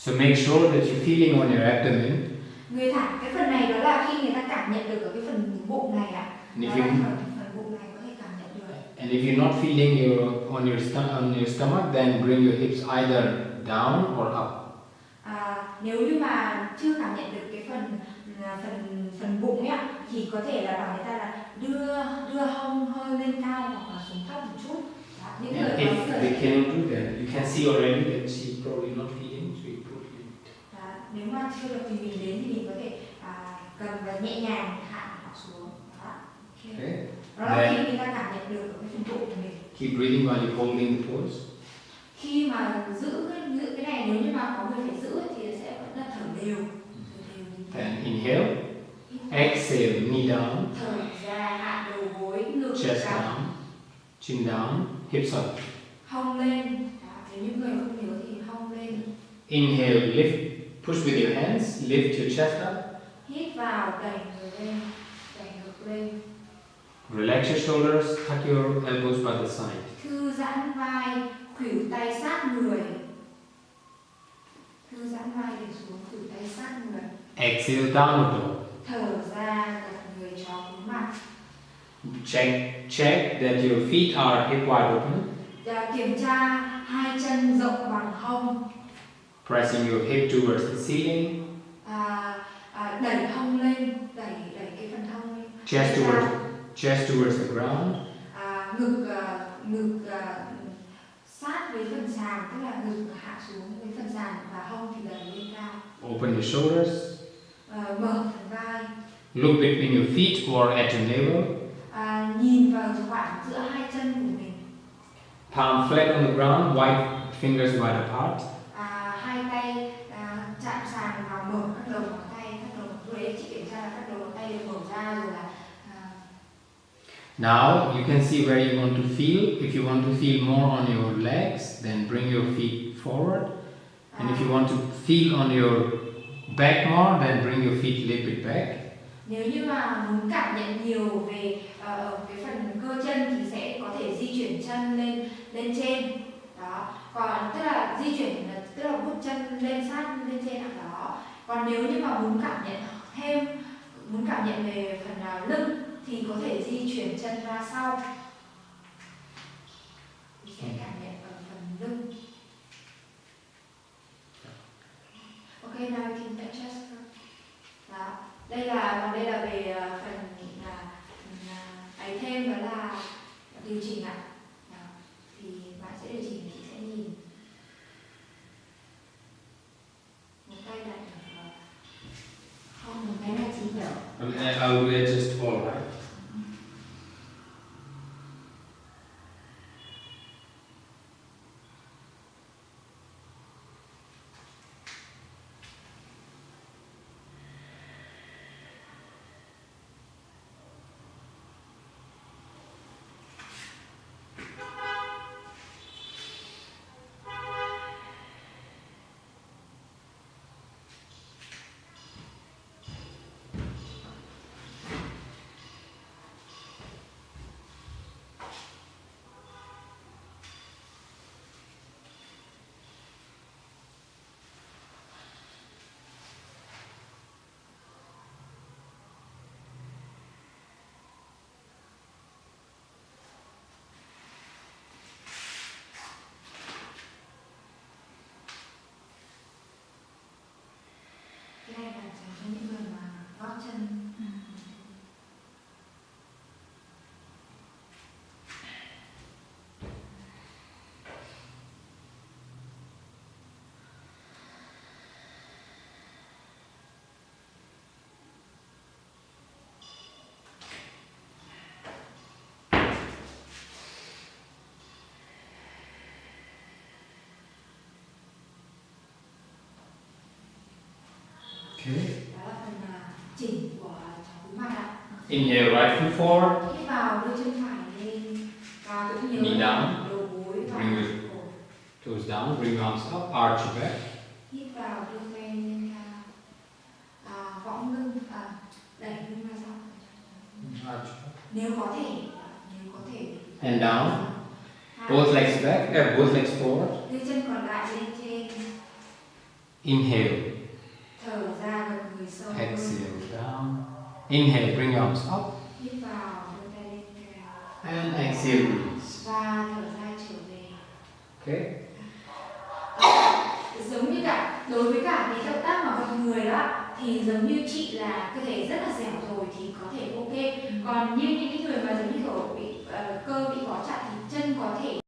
So make sure that you're feeling on your abdomen. Người thẳng cái phần này đó là khi người ta cảm nhận được ở cái phần bụng này ạ. And Đó if là you phần bụng này có thể cảm nhận được. and if you're not feeling on your stomach, then bring your hips either down or up. Nếu như mà chưa cảm nhận được cái phần bụng ấy ạ, thì có thể là bảo người ta là đưa hông hơi lên cao hoặc là xuống thấp một chút. Đó, những And người if they cannot do that, you can see already that she's probably not feeling, so you put it. Nếu mà chưa được thì mình đến thì mình có thể cầm và nhẹ nhàng hạ họ xuống. Đó. Okay. Đó là khi người ta cảm nhận được cái phần bụng của mình. Keep breathing while you're holding the pose. Khi mà giữ cái này, nếu như mà có người phải giữ thì sẽ vẫn là thở đều. Then inhale, exhale, knee down, Thở ra, hạ đầu gối, ngực chest cắm, down, chin down, hips up. hông lên. Đó, nếu những người không nhớ thì hông lên. Inhale, lift, push with your hands, lift your chest up. Hít vào, đẩy người lên, đẩy ngực lên. Relax your shoulders, tuck your elbows by the side. Thư giãn vai, khuỷu tay sát người. Thư giãn vai để xuống, khuỷu tay sát người. Exhale, downward dog. Thở ra, đặt người chó cúi mặt. Check that your feet are hip wide open. Kiểm tra hai chân rộng bằng hông. Pressing your hip towards the ceiling. Đẩy hông lên, đẩy cái phần hông lên. Chest towards the ground. Ngực sát với phần sàn, tức là ngực hạ xuống với phần sàn và hông thì đẩy lên cao. Open your shoulders. Mở phần vai. Look between your feet or at your navel. Nhìn vào khoảng giữa hai chân của mình. Palm flat on the ground, fingers wide apart. Hai tay chạm sàn và mở các đầu ngón tay, lúc đấy chị kiểm tra là các đầu ngón tay đều mở ra rồi là. Now you can see where you want to feel. If you want to feel more on your legs, then bring your feet forward. And if you want to feel on your back more, then bring your feet a little bit back. Nếu như mà muốn cảm nhận nhiều về cái phần cơ chân thì sẽ có thể di chuyển chân lên trên. Đó. Còn tức là di chuyển tức là bước chân lên sát lên trên đó. Còn nếu như mà muốn cảm nhận về phần lưng thì có thể di chuyển chân ra sau. Sẽ cảm nhận ở phần lưng. Okay, now we can touch chest. Đó. Đây là về phần ấy thêm đó là điều chỉnh ạ. Thì bạn sẽ điều chỉnh, chị sẽ nhìn. Một tay đặt ở không, một tay là chỉ hiểu. I'll do it just all right. Cái này là dành cho những người mà gót chân. Okay. Đó là phần chỉnh của chó cúi mặt ạ. Inhale, right foot forward. Hít vào, đưa chân phải lên và cũng nhớ Knee down. đầu gối và Bring your cổ. toes down, bring your arms up, arch your back. Hít vào, đưa tay lên cao. Võng lưng, đẩy lưng ra sau. Arch. Nếu có thể. And down. Both legs back, both legs forward. Đưa chân còn lại lên trên. Inhale. Thở ra gập người sâu hơn. Exhale down. Inhale, bring your arms up. Hít vào, đưa tay lên cao. And exhale, release. Và thở ra trở về. Okay? Giống như cả, đối với cả cái động tác mà gập người đó, thì giống như chị là cơ thể rất là dẻo rồi thì có thể ok. Còn như những cái người mà giống như kiểu bị cơ bị bó chặt thì chân có thể